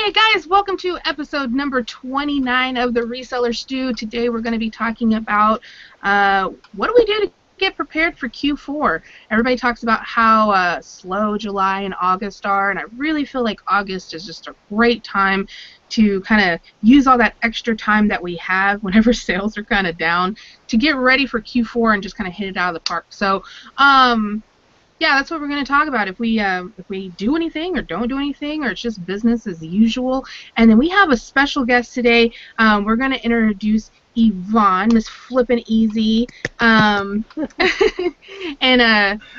Hey guys, welcome to episode number 29 of the Reseller Stew. Today we're going to be talking about what do we do to get prepared for Q4. Everybody talks about how slow July and August are, and I really feel like August is just a great time to kind of use all that extra time that we have whenever sales are kind of down to get ready for Q4 and just kind of hit it out of the park. So, yeah, that's what we're going to talk about. If we do anything or don't do anything, or it's just business as usual. And then we have a special guest today. We're going to introduce Yvonne, Miss Flippin' Easy, and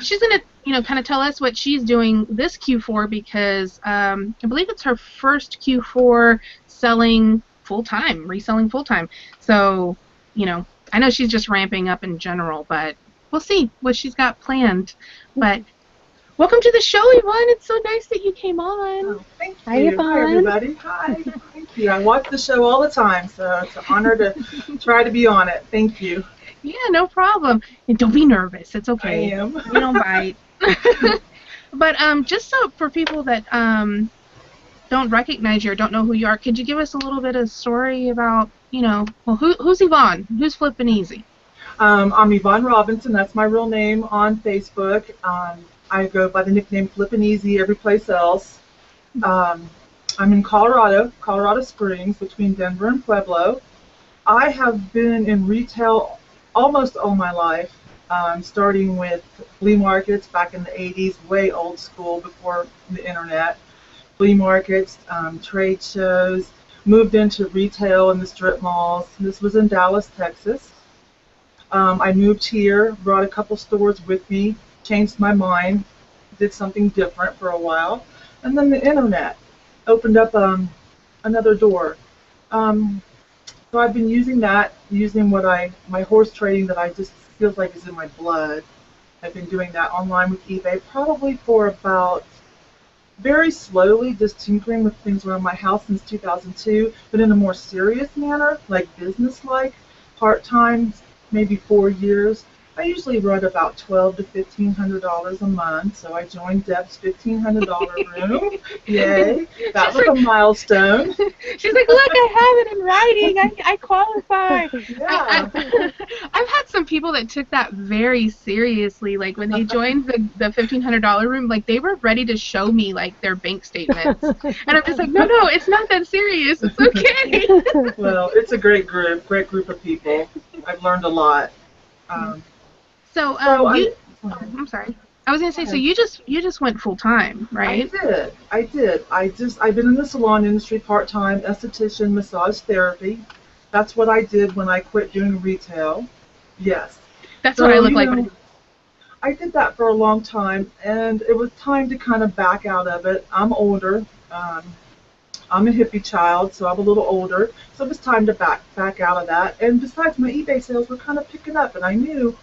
she's going to kind of tell us what she's doing this Q4 because I believe it's her first Q4 selling full time, reselling full time. So I know she's just ramping up in general, but we'll see what she's got planned. But welcome to the show, Yvonne. It's so nice that you came on. Oh, thank you. Hi, Yvonne. Hi, everybody. Hi. Thank you. I watch the show all the time, so it's an honor to try to be on it. Thank you. Yeah, no problem. And don't be nervous. It's okay. I am. We don't bite. But just so for people that don't recognize you or don't know who you are, could you give us a little bit of story about, who's Yvonne? Who's Flippin' Easy? I'm Yvonne Robinson. That's my real name on Facebook. I go by the nickname Flippin' Easy every place else. I'm in Colorado Springs, between Denver and Pueblo. I have been in retail almost all my life, starting with flea markets back in the 80s, way old school before the internet. Flea markets, trade shows, moved into retail in the strip malls. This was in Dallas, Texas. I moved here, brought a couple stores with me, changed my mind, did something different for a while, and then the internet opened up another door. So I've been using my horse trading that I just feels like is in my blood. I've been doing that online with eBay probably for about, very slowly, just tinkering with things around my house since 2002, but in a more serious manner, like business-like, part-time, maybe 4 years. I usually run about $1,200 to $1,500 a month, so I joined Deb's $1,500 room. Yay! That was a milestone. She's like, look, I have it in writing. I qualify. Yeah. I've had some people that took that very seriously. Like when they joined the $1,500 room, like they were ready to show me like their bank statements, and I'm just like, no, it's not that serious. It's okay. Well, it's a great group of people. I've learned a lot. I'm sorry. I was gonna say, so you just went full time, right? I did. I've been in the salon industry part time, esthetician, massage therapy. That's what I did when I quit doing retail. Yes. That's what I look like. I did that for a long time, and it was time to kind of back out of it. I'm older. I'm a hippie child, so I'm a little older, so it was time to back out of that. And besides, my eBay sales were kind of picking up, and I knew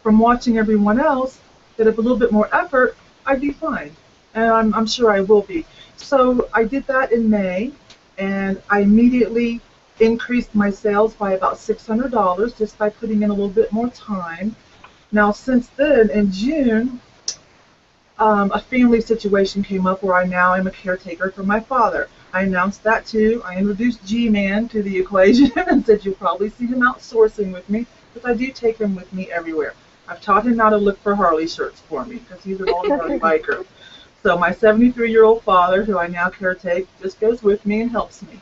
from watching everyone else that with a little bit more effort, I'd be fine, and I'm sure I will be. So I did that in May, and I immediately increased my sales by about $600 just by putting in a little bit more time. Now, since then, in June, a family situation came up where I now am a caretaker for my father. I announced that too. I introduced G-Man to the equation and said you'll probably see him outsourcing with me, because I do take him with me everywhere. I've taught him how to look for Harley shirts for me because he's an old Harley biker. So my 73-year-old father, who I now caretake, just goes with me and helps me.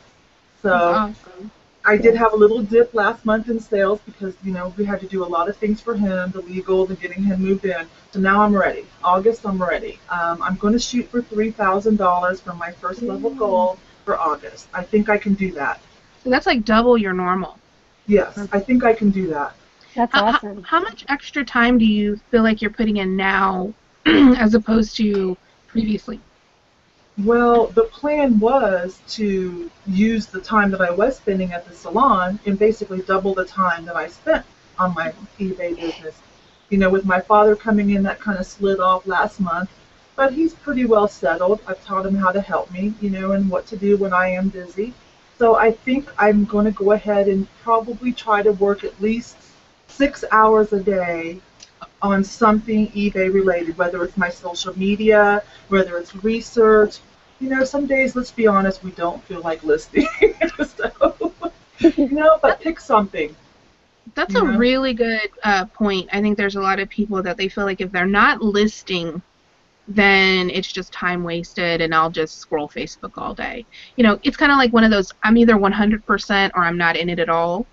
So awesome. I did have a little dip last month in sales because, we had to do a lot of things for him, the legal, the getting him moved in. So now I'm ready. August, I'm ready. I'm going to shoot for $3,000 for my first level goal for August. I think I can do that. So that's like double your normal. Yes, I think I can do that. That's awesome. How much extra time do you feel like you're putting in now as opposed to previously? Well, the plan was to use the time that I was spending at the salon and basically double the time that I spent on my eBay business. With my father coming in, that kind of slid off last month, but he's pretty well settled. I've taught him how to help me, and what to do when I am busy. So I think I'm going to go ahead and probably try to work at least 6 hours a day on something eBay related, whether it's my social media, whether it's research, you know, some days, let's be honest, we don't feel like listing. So, you know, but pick something, That's you a know. really good point. I think there's a lot of people that they feel like if they're not listing, then it's just time wasted and I'll just scroll Facebook all day. You know, it's kind of like one of those, I'm either 100% or I'm not in it at all.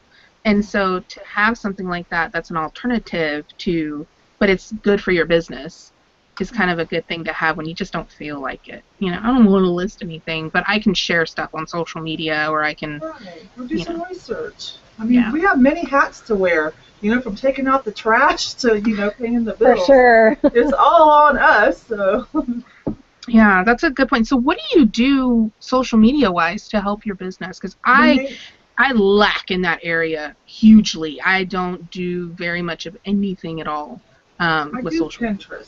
And so to have something like that that's an alternative to, but it's good for your business, is kind of a good thing to have when you just don't feel like it. You know, I don't want to list anything, but I can share stuff on social media or I can, Right. Or do you some know, research. I mean, yeah. we have many hats to wear, you know, from taking out the trash to, you know, paying the For bills. sure. It's all on us, so. Yeah, that's a good point. So what do you do social media wise to help your business? Because The I main, I lack in that area hugely. I don't do very much of anything at all I with do social. Pinterest.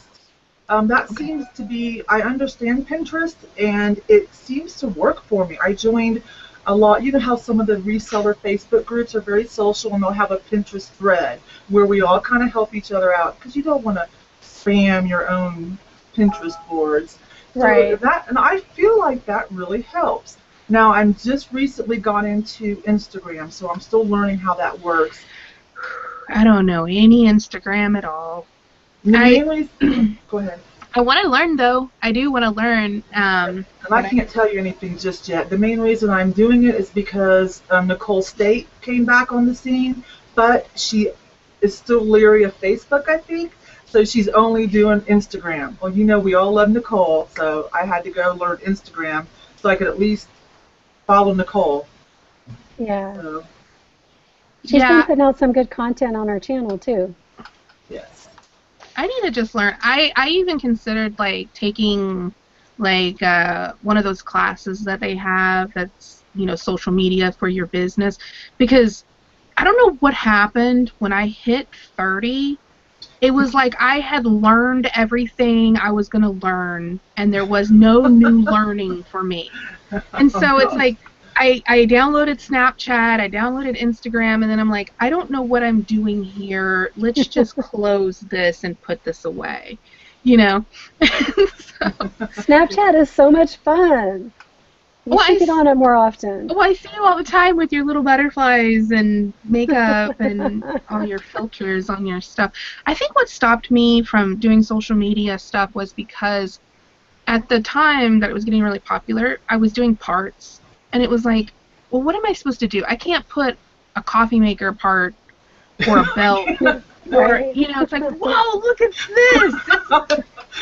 That Okay. seems to be, I understand Pinterest and it seems to work for me. I joined a lot, you know how some of the reseller Facebook groups are very social and they'll have a Pinterest thread where we all kind of help each other out because you don't want to spam your own Pinterest boards. So Right. that, and I feel like that really helps. Now I'm just recently gone into Instagram, so I'm still learning how that works. I don't know any Instagram at all. And the I main reason, go ahead. I want to learn though. I do want to learn. And I But I can't tell you anything just yet. The main reason I'm doing it is because Nicole State came back on the scene, but she is still leery of Facebook, I think. So she's only doing Instagram. Well, you know, we all love Nicole, so I had to go learn Instagram so I could at least follow Nicole. Yeah. So, She's been yeah, putting out some good content on her channel too. yes. I need to just learn. I even considered like taking like one of those classes that they have that's, you know, social media for your business, because I don't know what happened when I hit 30. It was like I had learned everything I was going to learn and there was no new learning for me. And Oh, so it's gosh. like I downloaded Snapchat, I downloaded Instagram, and then I'm like, I don't know what I'm doing here. Let's just close this and put this away. You know? So, Snapchat is so much fun. You well, should get on it more often. I see you all the time with your little butterflies and makeup and all your filters on your stuff. I think what stopped me from doing social media stuff was because at the time that it was getting really popular, I was doing parts, and it was like, well, what am I supposed to do? I can't put a coffee maker part or a belt or, Right. you know, it's like, whoa, look at this.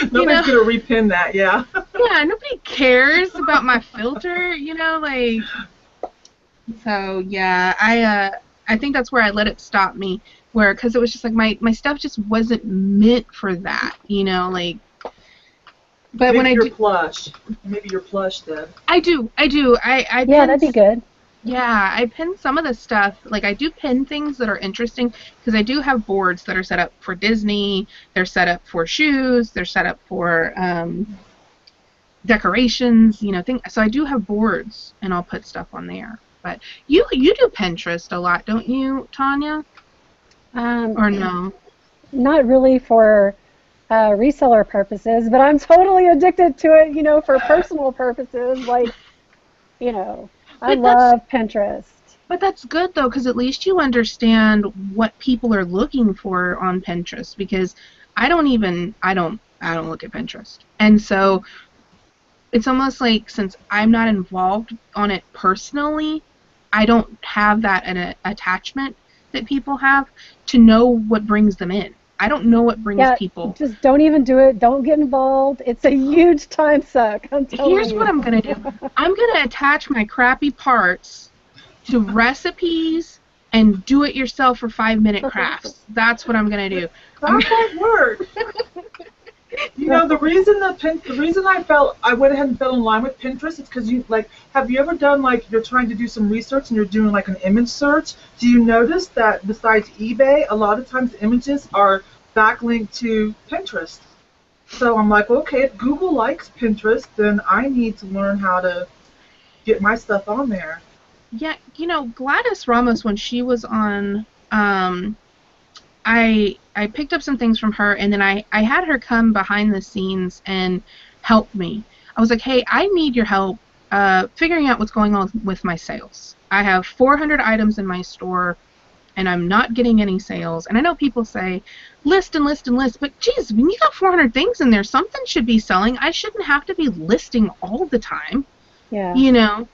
You Nobody's know, going to repin that, yeah. yeah, nobody cares about my filter, you know, like, so yeah, I think that's where I let it stop me, where, because it was just like my stuff just wasn't meant for that, you know, like, but when Maybe I you're do, plush. Maybe you're plush, Deb. I Yeah, pin. that'd be good. Yeah, I pin some of the stuff. Like I do pin things that are interesting because I do have boards that are set up for Disney. They're set up for shoes. They're set up for decorations. You know, things. So I do have boards, and I'll put stuff on there. But you do Pinterest a lot, don't you, Tonya? Um, Or no? Not really for reseller purposes, but I'm totally addicted to it, for personal purposes. Like, I But that's love Pinterest. but that's good though, because at least you understand what people are looking for on Pinterest. Because I don't look at Pinterest, and so it's almost like since I'm not involved on it personally, I don't have that an attachment that people have to know what brings them in. I don't know what brings Yeah, people. just don't even do it. Don't get involved. It's a huge time suck. I'm telling Here's what you. I'm gonna do. I'm gonna attach my crappy parts to recipes and do it yourself for 5-minute crafts. That's what I'm gonna do. I'm That might work. You know, the reason I felt I went ahead and fell in line with Pinterest is because you like, have you ever done like you're trying to do some research and you're doing like an image search? Do you notice that besides eBay, a lot of times images are backlinked to Pinterest? So I'm like, okay, if Google likes Pinterest, then I need to learn how to get my stuff on there. Yeah, Gladys Ramos, when she was on, I picked up some things from her, and then I had her come behind the scenes and help me. I was like, hey, I need your help figuring out what's going on with my sales. I have 400 items in my store, and I'm not getting any sales. And I know people say, list and list and list, but geez, when you got 400 things in there, something should be selling. I shouldn't have to be listing all the time, Yeah. you know?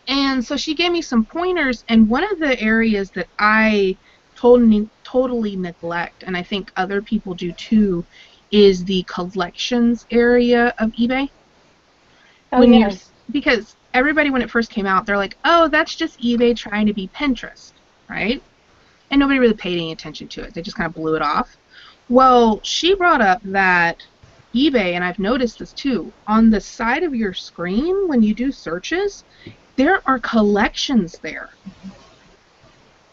And so she gave me some pointers, and one of the areas that I totally neglect, and I think other people do too, is the collections area of eBay. Oh, yeah. Because everybody, when it first came out, they're like, oh, that's just eBay trying to be Pinterest, right? And nobody really paid any attention to it. They just kind of blew it off. Well, she brought up that eBay, and I've noticed this too, on the side of your screen when you do searches, there are collections there.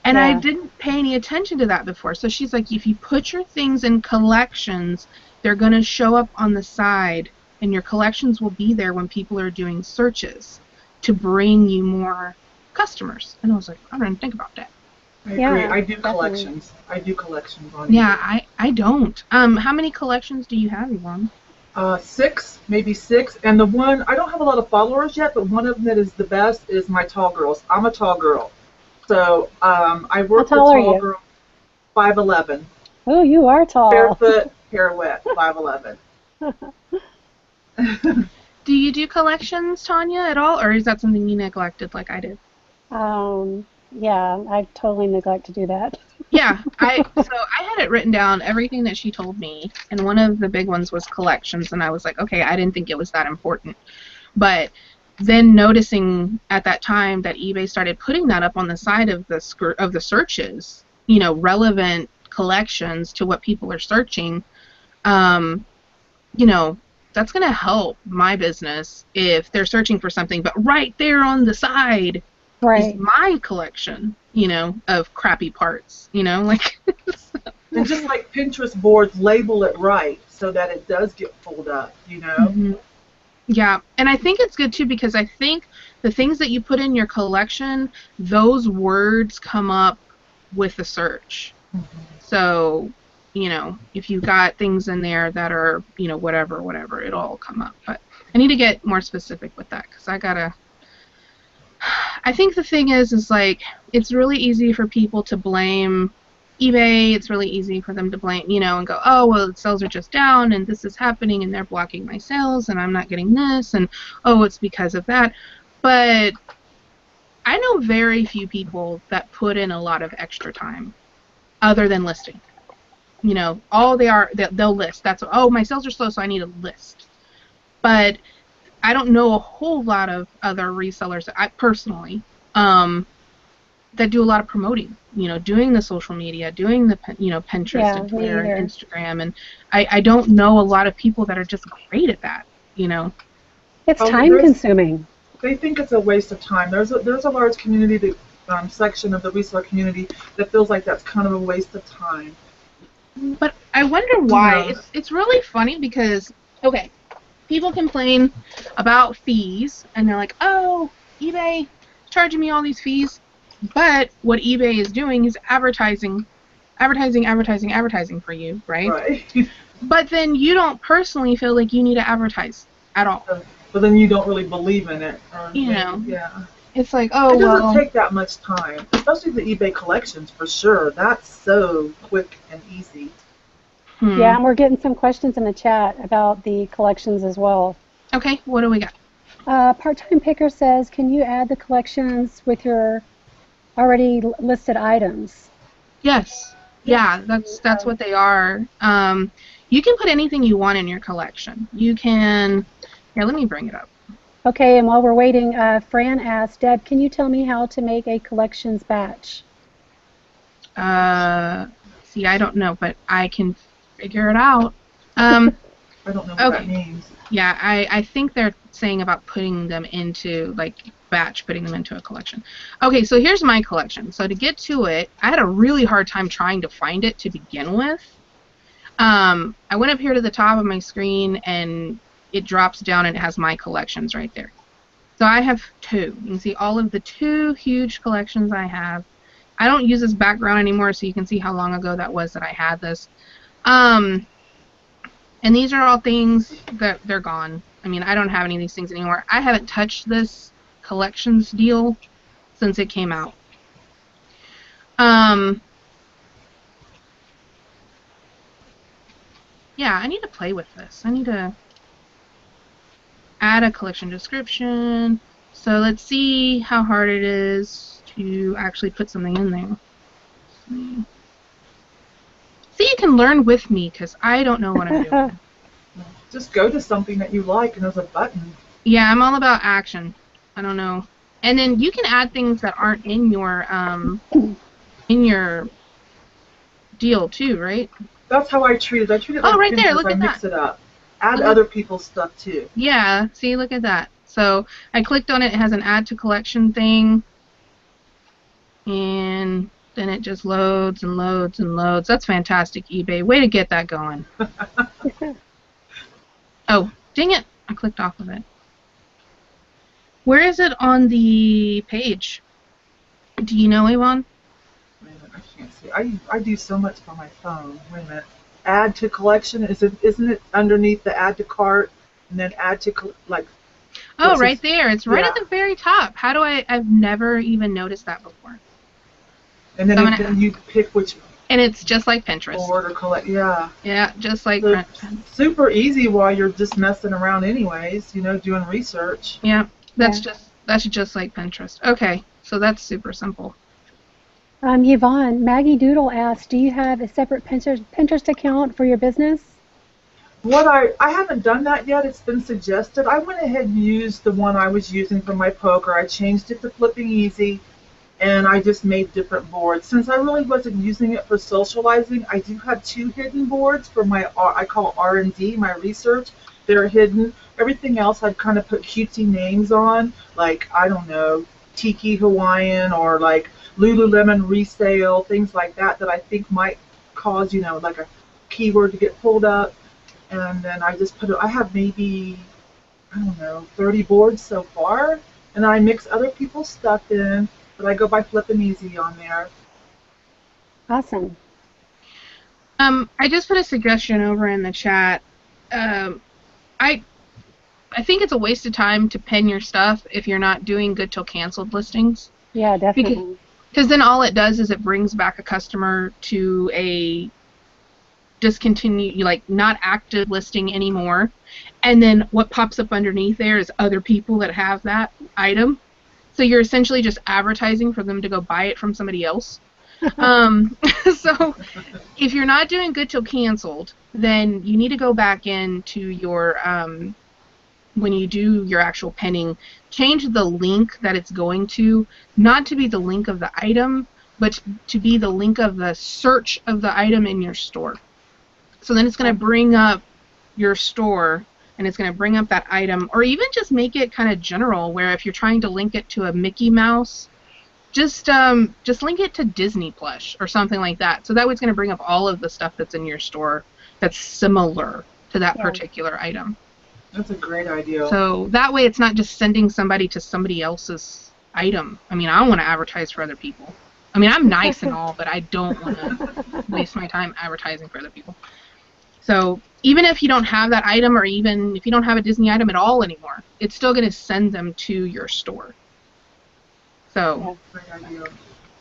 And I didn't pay any attention to that before. So she's like, if you put your things in collections, they're going to show up on the side, and your collections will be there when people are doing searches to bring you more customers. And I was like, I didn't think about that. I agree. I do collections. I do collections on Yeah, I don't. How many collections do you have, Yvonne? 6, maybe 6. And the one, I don't have a lot of followers yet, but one of them that is the best is my tall girls. I'm a tall girl. So I work with tall girls, 5'11". Oh, you are tall. Barefoot, pirouette, 5'11". Do you do collections, Tonya, at all, or is that something you neglected like I did? Yeah, I totally neglect to do that. Yeah, I had it written down, everything that she told me, and one of the big ones was collections, and I was like, okay, I didn't think it was that important. But then noticing at that time that eBay started putting that up on the side of the searches, you know, relevant collections to what people are searching, you know, that's going to help my business if they're searching for something, but right there on the side is my collection, you know, of crappy parts, you know, like. And just like Pinterest boards, label it right so that it does get pulled up, you know. Mm-hmm. Yeah, and I think it's good too because I think the things that you put in your collection, those words come up with the search. Mm-hmm. So, you know, if you've got things in there that are, you know, whatever, it'll all come up. But I need to get more specific with that because I think the thing is like, it's really easy for people to blame eBay. It's really easy for them to blame, you know, and go, oh, well, the sales are just down, and this is happening, and they're blocking my sales, and I'm not getting this, and, oh, it's because of that. But I know very few people that put in a lot of extra time other than listing. You know, all they'll list. That's, oh, my sales are slow, so I need a list. But I don't know a whole lot of other resellers, personally, that do a lot of promoting, you know, doing the social media, doing the, you know, Pinterest and Twitter and Instagram. And I don't know a lot of people that are just great at that, you know. It's time consuming. They think it's a waste of time. There's a large community, section of the reseller community that feels like that's kind of a waste of time. But I wonder why. Yeah. It's really funny because, okay, people complain about fees, and they're like, oh, eBay charging me all these fees. But what eBay is doing is advertising for you, right? Right. But then you don't personally feel like you need to advertise at all. But then you don't really believe in it. You know. Yeah. It's like, oh, it doesn't take that much time, especially the eBay collections, for sure. That's so quick and easy. Yeah, and we're getting some questions in the chat about the collections as well. Okay, what do we got? Part-time Picker says, can you add the collections with your already listed items? Yes. Yeah, that's what they are. You can put anything you want in your collection. You can, let me bring it up. Okay, and while we're waiting, Fran asked, Deb, can you tell me how to make a collections batch? See, I don't know, but I can figure it out. I don't know what that means. Yeah, I think they're saying about putting them into, like, putting them into a collection. Okay, so here's my collection. So to get to it, I had a really hard time trying to find it to begin with. I went up here to the top of my screen, and it drops down, and it has my collections right there. So I have 2. You can see all of the 2 huge collections I have. I don't use this background anymore, so you can see how long ago that was that I had this. And And these are all things that they're gone. I mean, I don't have any of these things anymore. I haven't touched this collections deal since it came out. Yeah, I need to play with this. I need to add a collection description. So let's see how hard it is to actually put something in there. See, you can learn with me because I don't know what I'm doing. Just go to something that you like and there's a button. Yeah, I'm all about action. I don't know. And then you can add things that aren't in your deal too, right? That's how I treat it. I treat it like right Pinterest. there, look I at mix that. it up. Add other people's stuff too. Yeah, see, look at that. So I clicked on it. It has an add to collection thing. And then it just loads and loads and loads. That's fantastic, eBay. Way to get that going. Oh, dang it. I clicked off of it. Where is it on the page? Do you know, Yvonne? Wait a minute, I can't see. I do so much for my phone. Wait a minute. Add to collection. Isn't it underneath the add to cart and then add to like? Oh, right there. It's right at the very top. How do I've never even noticed that before. And then, then you pick which. And it's just like Pinterest. Board or collect. Yeah. Yeah, just like Pinterest. Super easy while you're just messing around anyways, you know, doing research. Yeah, that's just like Pinterest. Okay, so that's super simple. Yvonne, Maggie Doodle asked, do you have a separate Pinterest account for your business? I haven't done that yet. It's been suggested. I went ahead and used the one I was using for my poker. I changed it to Flipping Easy, and I just made different boards. Since I really wasn't using it for socializing, I do have 2 hidden boards for my, I call R&D, my research. They're hidden. Everything else I've kind of put cutesy names on, like, I don't know, Tiki Hawaiian or like Lululemon resale, things like that that I think might cause, you know, like a keyword to get pulled up. And then I just put it, I have maybe, I don't know, 30 boards so far. And I mix other people's stuff in, but I go by Flippin' Easy on there. Awesome. I just put a suggestion over in the chat. I think it's a waste of time to pin your stuff if you're not doing good till canceled listings. Yeah, definitely. Because then all it does is it brings back a customer to a discontinued, like not active listing anymore. And then what pops up underneath there is other people that have that item. So you're essentially just advertising for them to go buy it from somebody else. So if you're not doing good till canceled, then you need to go back into your, when you do your actual pinning, change the link that it's going to, not to be the link of the item, but to be the link of the search of the item in your store. So then it's going to bring up your store, and it's going to bring up that item, or even just make it kind of general, where if you're trying to link it to a Mickey Mouse, just link it to Disney Plush or something like that. So that way it's going to bring up all of the stuff that's in your store that's similar to that particular item. That's a great idea. So that way it's not just sending somebody to somebody else's item. I mean, I don't want to advertise for other people. I mean, I'm nice and all, but I don't want to waste my time advertising for other people. So even if you don't have that item, or even if you don't have a Disney item at all anymore, it's still going to send them to your store. So. Great idea.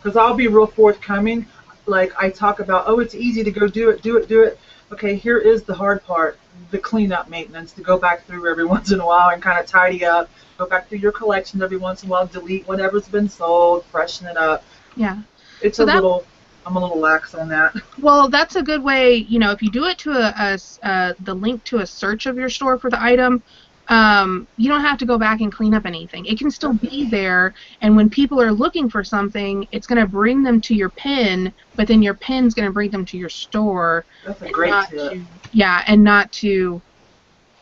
Because I'll be real forthcoming. Like I talk about, oh, it's easy to go do it. Okay, here is the hard part, the cleanup maintenance, to go back through every once in a while and kind of tidy up, go back through your collection every once in a while, delete whatever's been sold, freshen it up. Yeah. It's I'm a little lax on that. Well, that's a good way, you know, if you do it to the link to a search of your store for the item, you don't have to go back and clean up anything. It can still be there, and when people are looking for something, it's going to bring them to your pin, but then your pin's going to bring them to your store. That's a great tip. Yeah, and not to,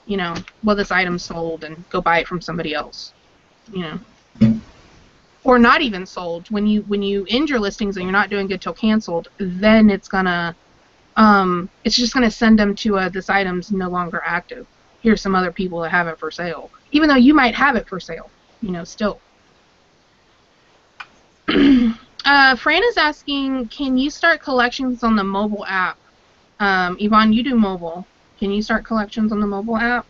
you know, well, this item's sold, and go buy it from somebody else, you know. Or not even sold. When you end your listings and you're not doing good till canceled, then it's gonna, it's just gonna send them to this item's no longer active. Here's some other people that have it for sale, even though you might have it for sale, you know, still. Fran is asking, can you start collections on the mobile app? Yvonne, you do mobile. Can you start collections on the mobile app?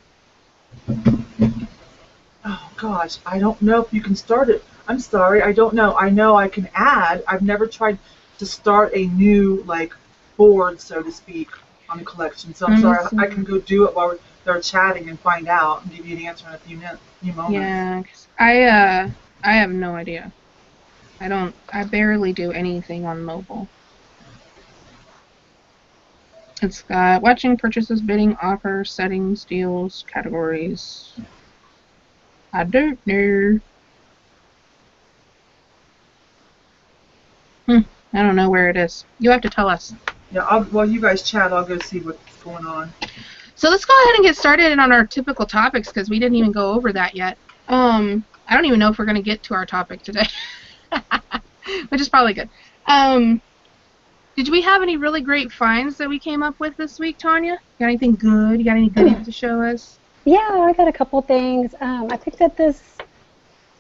Oh gosh, I don't know if you can start it. I'm sorry, I don't know. I know I can add. I've never tried to start a new like board, so to speak, on a collection. So I'm sorry, I can go do it while they're chatting and find out and give you an answer in a few moments. Yeah, 'cause I have no idea. I barely do anything on mobile. It's got watching, purchases, bidding, offers, settings, deals, categories. I don't know. I don't know where it is. You'll have to tell us. Yeah, while you guys chat, I'll go see what's going on. So let's go ahead and get started on our typical topics because we didn't even go over that yet. I don't even know if we're going to get to our topic today, which is probably good. Did we have any really great finds that we came up with this week, Tonya? Got anything good? You got any goodies to show us? Yeah, I got a couple things. I picked up this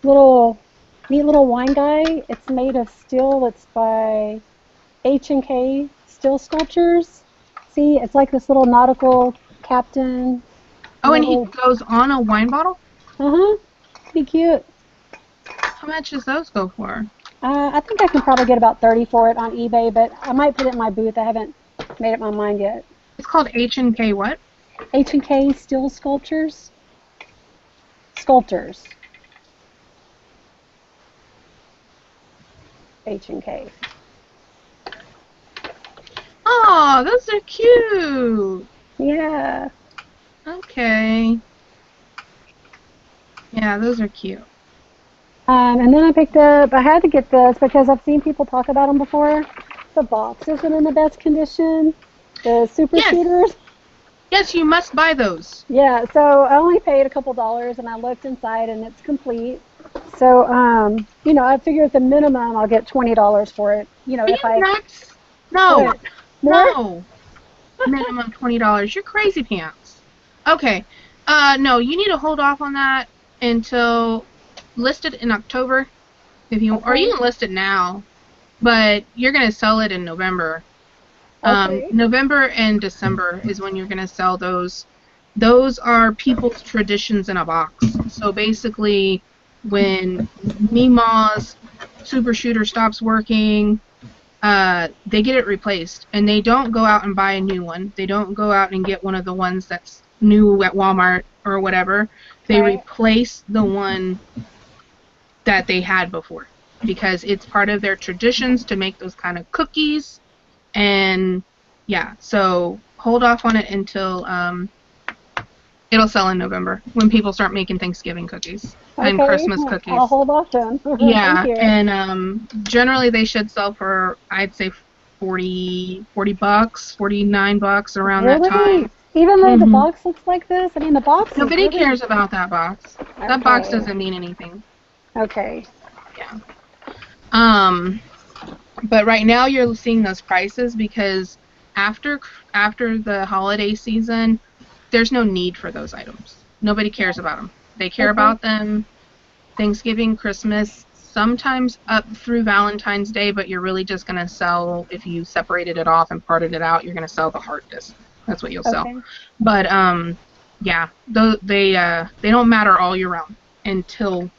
neat little wine guy. It's made of steel. It's by H&K Steel Sculptures. See, it's like this little nautical captain. Oh, and he goes on a wine bottle? Uh-huh. Pretty cute. How much does those go for? I think I can probably get about 30 for it on eBay, but I might put it in my booth. I haven't made up my mind yet. It's called H&K what? H&K Steel Sculptures. Sculptors. H&K. Oh, those are cute. Yeah. Okay. Yeah, those are cute. And then I had to get this because I've seen people talk about them before. The box isn't in the best condition. The super shooters. Yes, you must buy those. Yeah, so I only paid a couple dollars and I looked inside and it's complete. So, I figure at the minimum I'll get $20 for it. Nuts? No. No. Minimum $20. You're crazy pants. Okay. No, you need to hold off on that until listed in October. Or you can list it now, but you're going to sell it in November. Okay. November and December is when you're going to sell those. Those are people's traditions in a box. So basically, when Mima's super shooter stops working, they get it replaced, and they don't go out and buy a new one. They don't go out and get one of the ones that's new at Walmart or whatever. They replace the one that they had before because it's part of their traditions to make those kind of cookies. And yeah, so hold off on it until it'll sell in November when people start making Thanksgiving cookies and Christmas cookies. I'll hold off then. Yeah, and generally they should sell for, I'd say, $40, $49 around that time. Even though the box looks like this? I mean, the box Nobody cares about that box. Okay. That box doesn't mean anything. Okay. Yeah. But right now you're seeing those prices because after the holiday season, there's no need for those items. Nobody cares about them. They care about them Thanksgiving, Christmas, sometimes up through Valentine's Day, but you're really just going to sell, if you separated it off and parted it out, you're going to sell the heart disc. That's what you'll sell. But, yeah, they don't matter all year round until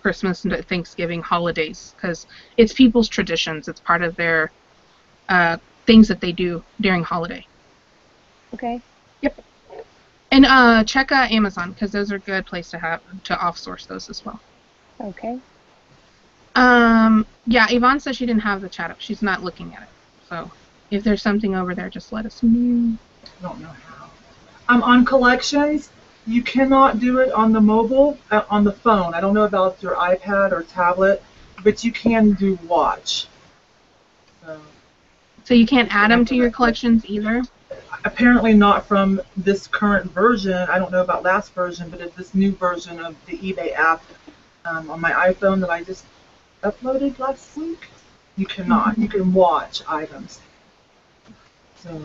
Christmas and Thanksgiving holidays because it's people's traditions. It's part of their things that they do during holiday. Okay. Yep. And check Amazon because those are a good place to off-source those as well. Okay. Yeah, Yvonne says she didn't have the chat up. She's not looking at it. So if there's something over there, just let us know. I don't know how. On collections, you cannot do it on the mobile, on the phone. I don't know about your iPad or tablet, but you can do watch. So you can't add them to your collections either? Apparently not from this current version. I don't know about last version, but it's this new version of the eBay app on my iPhone that I just uploaded last week. You cannot. You can watch items. So.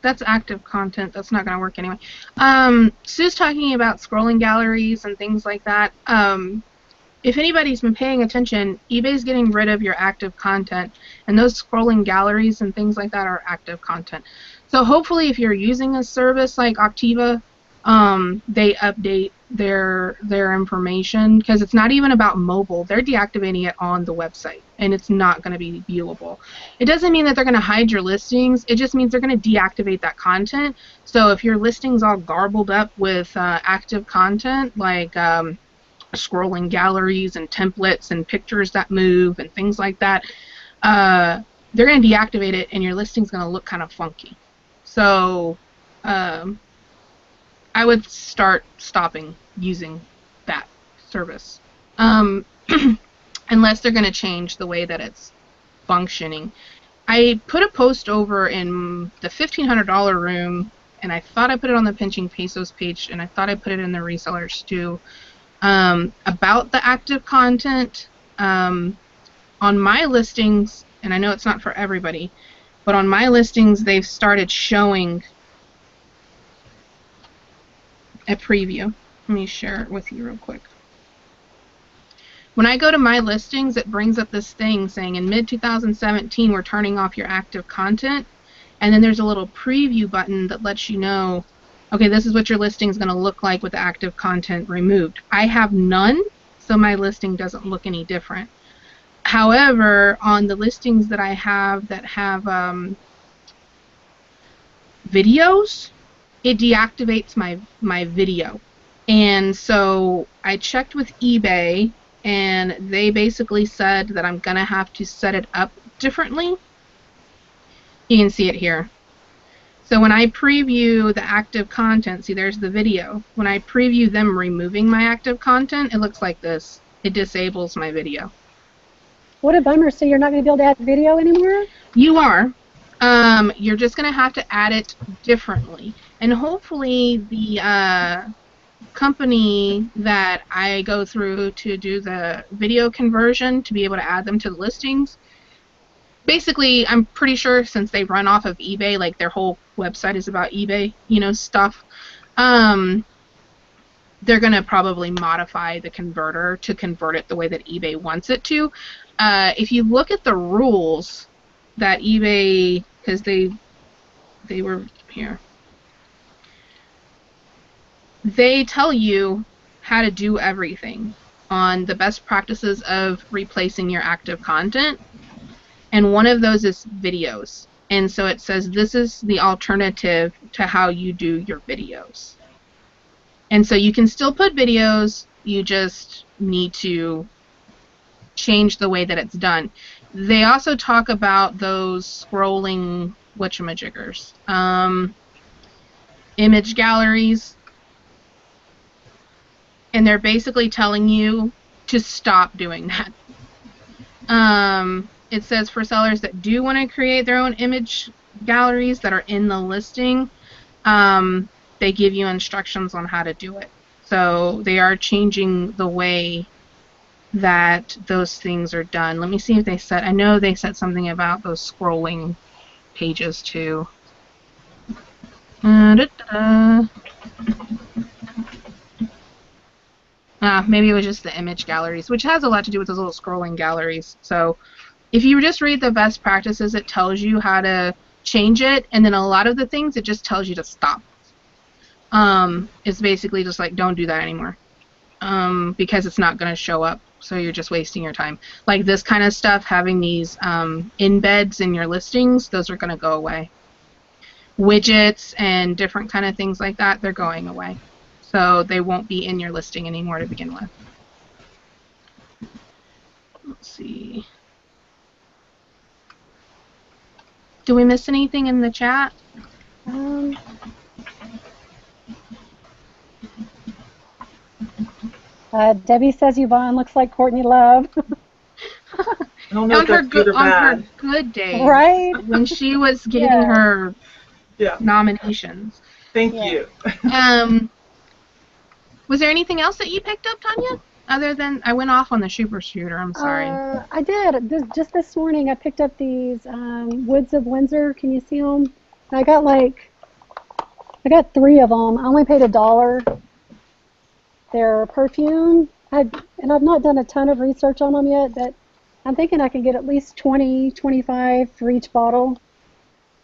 That's active content. That's not going to work anyway. Sue's talking about scrolling galleries and things like that. if anybody's been paying attention, eBay's getting rid of your active content, and those scrolling galleries and things like that are active content. So hopefully if you're using a service like Optiva, they update their information, because it's not even about mobile. They're deactivating it on the website, and it's not going to be viewable. It doesn't mean that they're going to hide your listings. It just means they're going to deactivate that content. So if your listing's all garbled up with active content, like scrolling galleries and templates and pictures that move and things like that, they're going to deactivate it, and your listing's going to look kind of funky. So I would start stopping using that service, unless they're going to change the way that it's functioning. I put a post over in the $1,500 room, and I thought I put it on the Pinching Pesos page, and I thought I put it in the Resellers too, about the active content. On my listings, and I know it's not for everybody, but on my listings they've started showing a preview. Let me share it with you real quick. When I go to my listings, it brings up this thing saying in mid-2017 we're turning off your active content, and then there's a little preview button that lets you know, okay, this is what your listing is going to look like with the active content removed. I have none, so my listing doesn't look any different. However, on the listings that I have that have videos, it deactivates my video. And so I checked with eBay, and they basically said that I'm going to have to set it up differently. You can see it here. So when I preview the active content, see, there's the video. When I preview them removing my active content, it looks like this. It disables my video. What a bummer. So you're not going to be able to add video anymore? You are. You're just going to have to add it differently. And hopefully the company that I go through to do the video conversion to be able to add them to the listings, basically, I'm pretty sure since they run off of eBay, like their whole website is about eBay, stuff, they're going to probably modify the converter to convert it the way that eBay wants it to. If you look at the rules that eBay, because they were here, they tell you how to do everything on the best practices of replacing your active content, and one of those is videos. And so it says this is the alternative to how you do your videos. And so you can still put videos, you just need to change the way that it's done. They also talk about those scrolling whatchamajiggers, image galleries, and they're basically telling you to stop doing that. It says for sellers that do want to create their own image galleries that are in the listing, they give you instructions on how to do it. So they are changing the way that those things are done. Let me see if they said, I know they said something about those scrolling pages too. Maybe it was just the image galleries, which has a lot to do with those little scrolling galleries. So if you just read the best practices, it tells you how to change it, and then a lot of the things, it just tells you to stop. It's basically just like, don't do that anymore, because it's not going to show up, so you're just wasting your time. Like this kind of stuff, having these embeds in your listings, those are going to go away. Widgets and different kind of things like that, they're going away. So they won't be in your listing anymore to begin with. Let's see. Do we miss anything in the chat? Debbie says Yvonne looks like Courtney Love. I don't know if that's good or on bad. her good days, right? When she was getting her nominations. Thank you. Was there anything else that you picked up, Tonya? Other than, I went off on the super shooter, I'm sorry. I did. Just this morning I picked up these Woods of Windsor. Can you see them? I got 3 of them. I only paid $1. They're perfume. And I've not done a ton of research on them yet, but I'm thinking I can get at least 20, 25 for each bottle.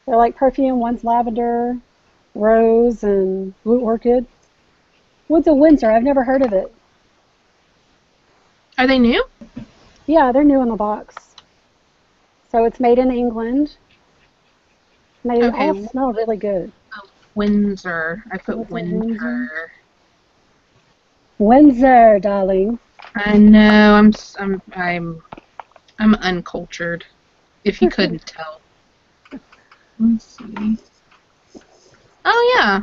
They're like perfume. One's lavender, rose, and blue orchid. Woods of Windsor. I've never heard of it. Are they new? Yeah, they're new in the box. So it's made in England. They Okay. all smell really good. Windsor. I put What's it, Windsor. Windsor, darling. I know. I'm uncultured. If you couldn't tell. Let's see. Oh yeah.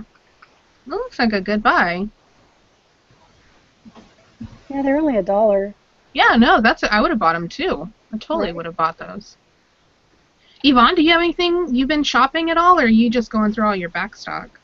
That looks like a good buy. Yeah, they're only $1. Yeah, no, I would have bought them too. I totally Right. would have bought those. Yvonne, do you have anything you've been shopping at all, or are you just going through all your back stock?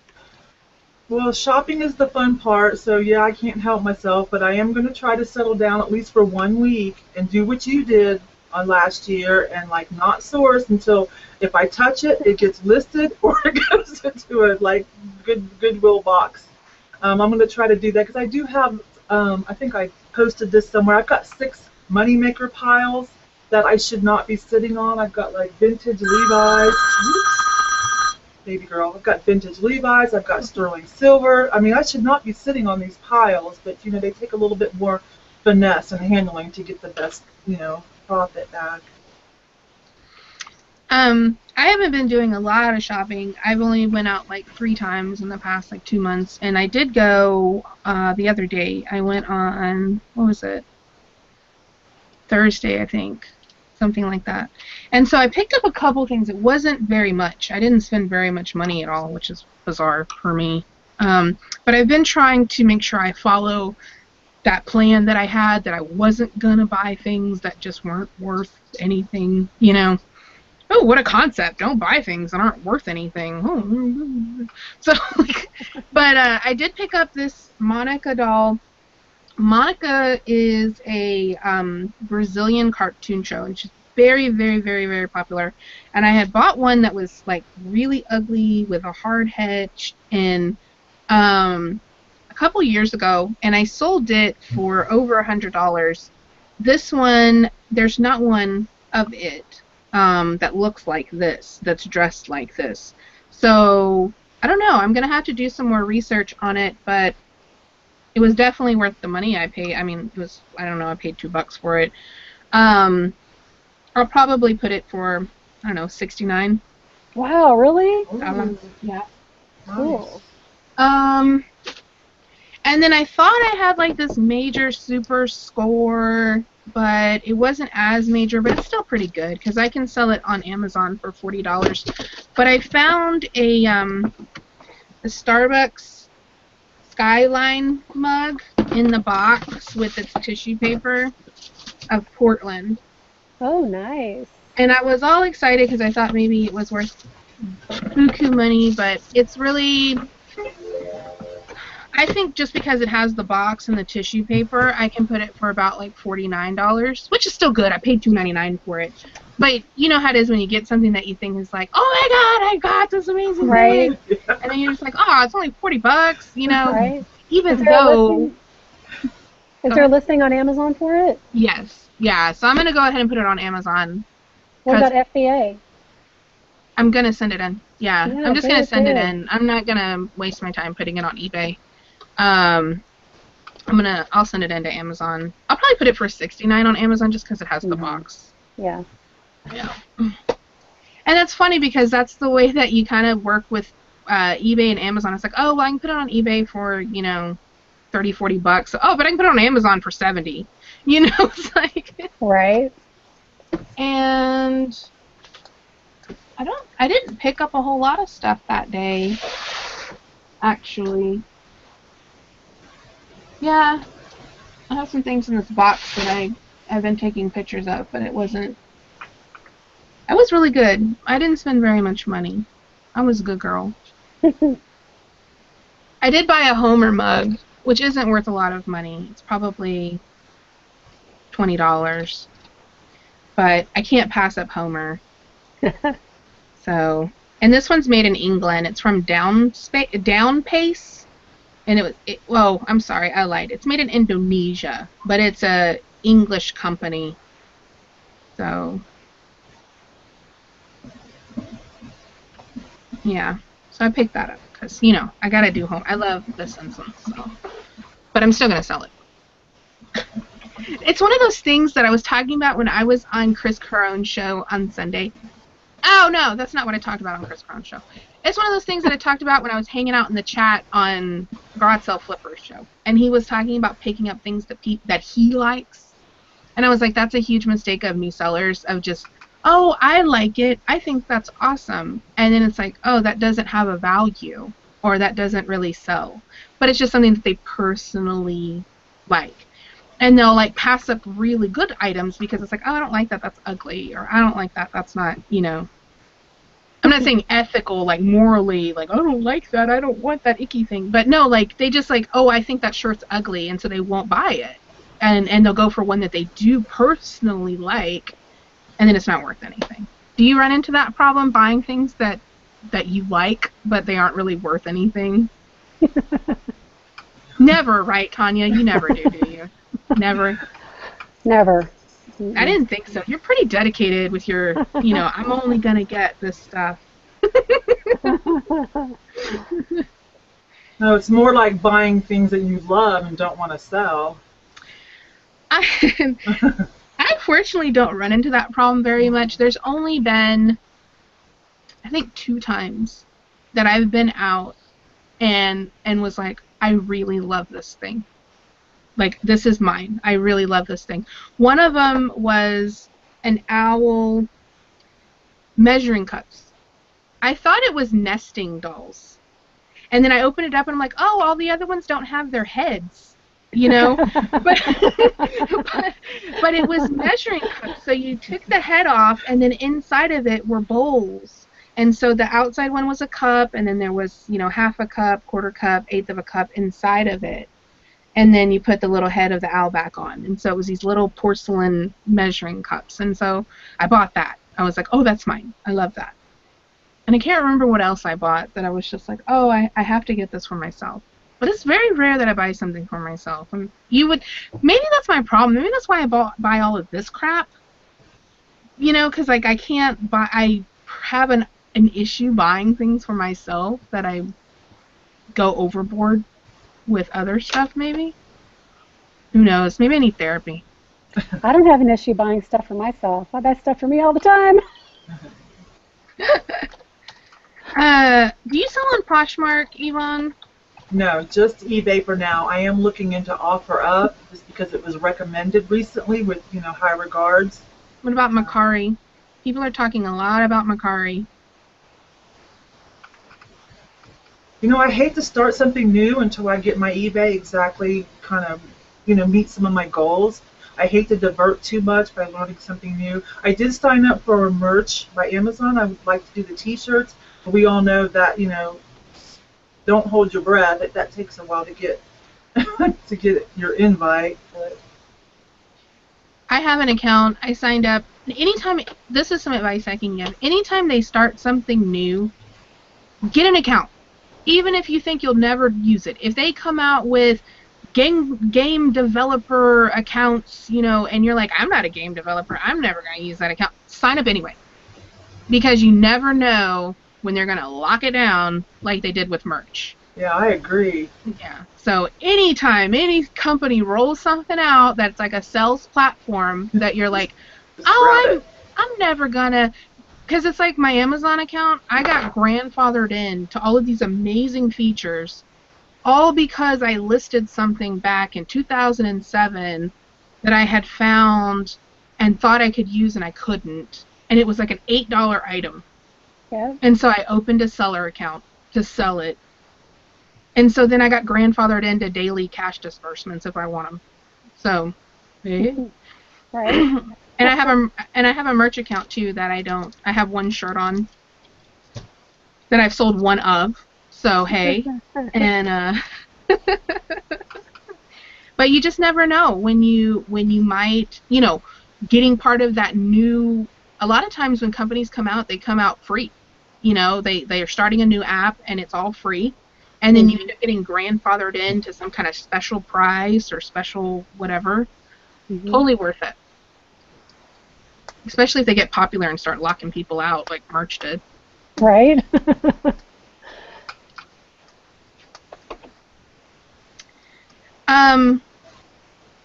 Well, shopping is the fun part, so yeah, I can't help myself, but I am going to try to settle down at least for 1 week and do what you did last year and like not source until if I touch it, it gets listed or it goes into a like Goodwill box. I'm going to try to do that because I do have, I think I posted this somewhere. I've got 6 moneymaker piles that I should not be sitting on. I've got like vintage Levi's. Oops, baby girl. I've got vintage Levi's. I've got sterling silver. I mean, I should not be sitting on these piles, but you know, they take a little bit more finesse and handling to get the best, you know, profit back. I haven't been doing a lot of shopping. I've only went out like 3 times in the past like 2 months, and I did go the other day. I went on, what was it? Thursday, I think. Something like that. And so I picked up a couple things. It wasn't very much. I didn't spend very much money at all, which is bizarre for me. But I've been trying to make sure I follow that plan that I had, that I wasn't going to buy things that just weren't worth anything, you know. Oh, what a concept. Don't buy things that aren't worth anything. So, but I did pick up this Monica doll. Monica is a Brazilian cartoon show, and she's very, very, very, very popular. And I had bought one that was like really ugly with a hard head, and a couple years ago, and I sold it for over $100. This one, there's not one of it that looks like this, that's dressed like this. So I don't know. I'm gonna have to do some more research on it, but it was definitely worth the money I paid. I mean, it was, I don't know, I paid $2 for it. I'll probably put it for, I don't know, $69. Wow, really? Yeah. Cool. And then I thought I had like this major super score, but it wasn't as major, but it's still pretty good because I can sell it on Amazon for $40. But I found a Starbucks Skyline mug in the box with its tissue paper of Portland. Oh, nice. And I was all excited because I thought maybe it was worth buku money, but it's really, I think just because it has the box and the tissue paper, I can put it for about like $49, which is still good. I paid $2.99 for it. But you know how it is when you get something that you think is like, oh my God, I got this amazing Right. thing. And then you're just like, oh, it's only $40, you know, Right. even Is there a though. listing? Is there a listing on Amazon for it? Yes. Yeah. So I'm going to go ahead and put it on Amazon. What about FBA? I'm going to send it in. Yeah. Yeah, I'm just going to send it good. in. I'm not going to waste my time putting it on eBay. I'll send it into Amazon. I'll probably put it for $69 on Amazon just because it has the box. Yeah. Yeah. And that's funny because that's the way that you kind of work with eBay and Amazon. It's like, oh, well, I can put it on eBay for, you know, $30, $40. Oh, but I can put it on Amazon for $70. You know, it's like. Right. And I didn't pick up a whole lot of stuff that day, actually. Yeah, I have some things in this box that I've been taking pictures of, but it was really good. I didn't spend very much money. I was a good girl. I did buy a Homer mug, which isn't worth a lot of money. It's probably $20. But I can't pass up Homer. So, and this one's made in England. It's from Downpace. And well, I'm sorry, I lied. It's made in Indonesia, but it's a English company. So, yeah. So I picked that up because, I got to do home. I love the Simpsons, so. But I'm still going to sell it. It's one of those things that I was talking about when I was on Chris Caron's show on Sunday. Oh, no, that's not what I talked about on Chris Caron's show. It's one of those things that I talked about when I was hanging out in the chat on Garage Sale Flipper's show. And he was talking about picking up things that he likes. And I was like, that's a huge mistake of new sellers, of just, oh, I like it. I think that's awesome. And then it's like, oh, that doesn't have a value, or that doesn't really sell. But it's just something that they personally like. And they'll, like, pass up really good items because it's like, oh, I don't like that, that's ugly, or I don't like that, that's not, I'm not saying ethical, like, morally, like, I don't like that, I don't want that icky thing. But no, like, they just like, oh, I think that shirt's ugly, and so they won't buy it. And they'll go for one that they do personally like, and then it's not worth anything. Do you run into that problem, buying things that you like, but they aren't really worth anything? Never, right, Tonya? You never do you? Never? Never. I didn't think so. You're pretty dedicated with your, I'm only going to get this stuff. No, it's more like buying things that you love and don't want to sell. I fortunately don't run into that problem very much. There's only been, I think, 2 times that I've been out and was like, I really love this thing. Like, this is mine. I really love this thing. One of them was an owl measuring cups. I thought it was nesting dolls. And then I opened it up and I'm like, oh, all the other ones don't have their heads, but it was measuring cups. So you took the head off, and then inside of it were bowls. And so the outside one was a cup, and then there was, half a cup, quarter cup, eighth of a cup inside of it. And then you put the little head of the owl back on. And so it was these little porcelain measuring cups. And so I bought that. I was like, oh, that's mine. I love that. And I can't remember what else I bought that I was just like, oh, I have to get this for myself. But it's very rare that I buy something for myself. And maybe that's my problem. Maybe that's why I buy all of this crap. Because, like, I have an issue buying things for myself that I go overboard with other stuff, maybe. Who knows? Maybe I need therapy. I don't have an issue buying stuff for myself. I buy stuff for me all the time. Do you sell on Poshmark, Yvonne? No, just eBay for now. I am looking into OfferUp just because it was recommended recently with, high regards. What about Mercari? People are talking a lot about Mercari. I hate to start something new until I get my eBay exactly kind of, meet some of my goals. I hate to divert too much by learning something new. I did sign up for merch by Amazon. I would like to do the t-shirts, but we all know that, don't hold your breath. That takes a while to get to get your invite. But I have an account. I signed up. Anytime, this is some advice I can give. Anytime they start something new, get an account. Even if you think you'll never use it. If they come out with game developer accounts, and you're like, I'm not a game developer, I'm never going to use that account, sign up anyway. Because you never know when they're going to lock it down like they did with merch. Yeah, I agree. Yeah. So anytime any company rolls something out that's like a sales platform that you're like, oh, I'm never going to, because it's like my Amazon account, I got grandfathered in to all of these amazing features, all because I listed something back in 2007 that I had found and thought I could use and I couldn't. And it was like an $8 item. Yeah. And so I opened a seller account to sell it. And so then I got grandfathered into daily cash disbursements if I want them. So, right. And I have a merch account too that I don't. I have one shirt on that I've sold one of. So hey, and but you just never know when you might, getting part of that new. A lot of times when companies come out, they come out free. They are starting a new app and it's all free, and then you end up getting grandfathered into some kind of special price or special whatever. Totally worth it. Especially if they get popular and start locking people out like March did. Right?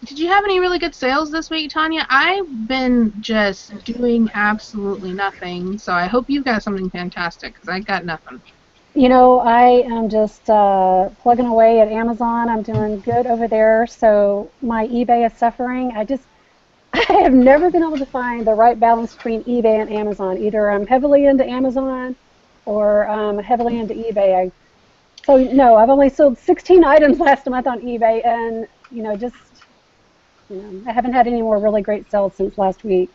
Did you have any really good sales this week, Tonya? I've been just doing absolutely nothing, so I hope you've got something fantastic, because I got nothing. You know, I am just plugging away at Amazon. I'm doing good over there, so my eBay is suffering. I have never been able to find the right balance between eBay and Amazon. Either I'm heavily into Amazon or I'm heavily into eBay. So, no, I've only sold 16 items last month on eBay, and, I haven't had any more really great sales since last week.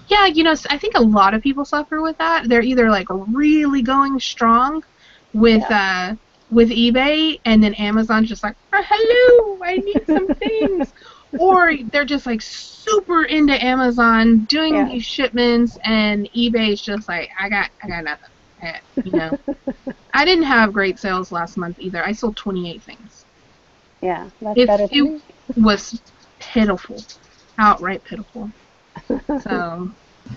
Yeah, I think a lot of people suffer with that. They're either, like, really going strong with eBay, and then Amazon's just like, oh, hello, I need some things. Or they're just, like, super into Amazon, doing these shipments, and eBay's just like, I got nothing. I didn't have great sales last month either. I sold 28 things. Yeah, that's better than me. It was pitiful, outright pitiful. So,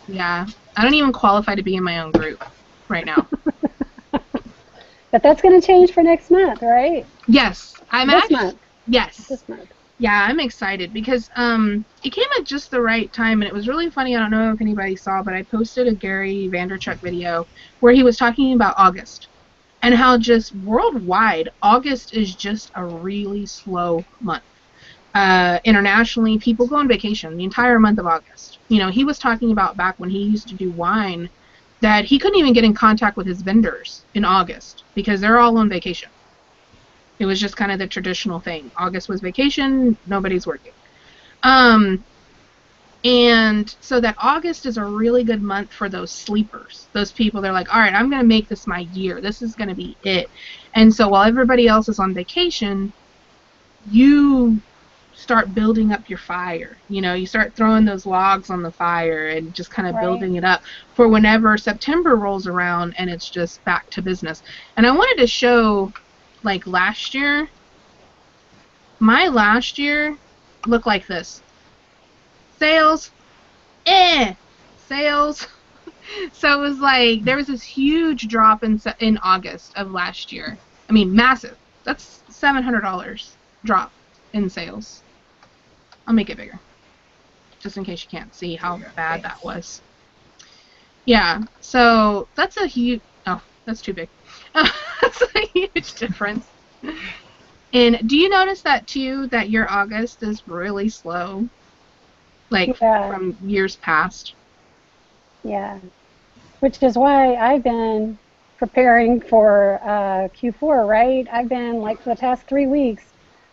yeah, I don't even qualify to be in my own group right now. But that's going to change for next month, right? Yes, This month. Yes. This month. Yeah, I'm excited because it came at just the right time, and it was really funny. I don't know if anybody saw, but I posted a Gary Vaynerchuk video where he was talking about August and how just worldwide, August is just a really slow month. Internationally, people go on vacation the entire month of August. He was talking about back when he used to do wine that he couldn't even get in contact with his vendors in August because they're all on vacation. It was just kind of the traditional thing. August was vacation, nobody's working. And so that August is a really good month for those sleepers. Those people, they're like, all right, I'm going to make this my year. This is going to be it. And so while everybody else is on vacation, you start building up your fire. You start throwing those logs on the fire and just kind of building it up for whenever September rolls around and it's just back to business. And I wanted to show, like, last year, my last year looked like this. Sales, sales. So it was like, there was this huge drop in August of last year. I mean, massive. That's $700 drop in sales. I'll make it bigger, just in case you can't see how bad that was. Yeah, so that's a huge, oh, that's too big. That's a huge difference. And do you notice that, too, that your August is really slow? Like, from years past? Yeah, which is why I've been preparing for Q4, right? I've been, like, for the past 3 weeks,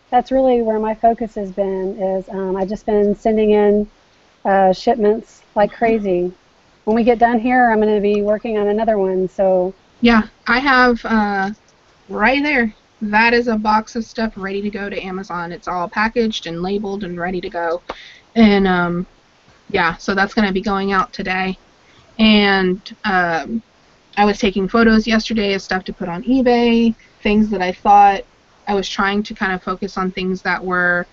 that's really where my focus has been, is I've just been sending in shipments like crazy. When we get done here, I'm going to be working on another one, so... Yeah, I have right there. That is a box of stuff ready to go to Amazon. It's all packaged and labeled and ready to go. And, yeah, so that's going to be going out today. And I was taking photos yesterday of stuff to put on eBay, things that I thought I was trying to kind of focus on things that were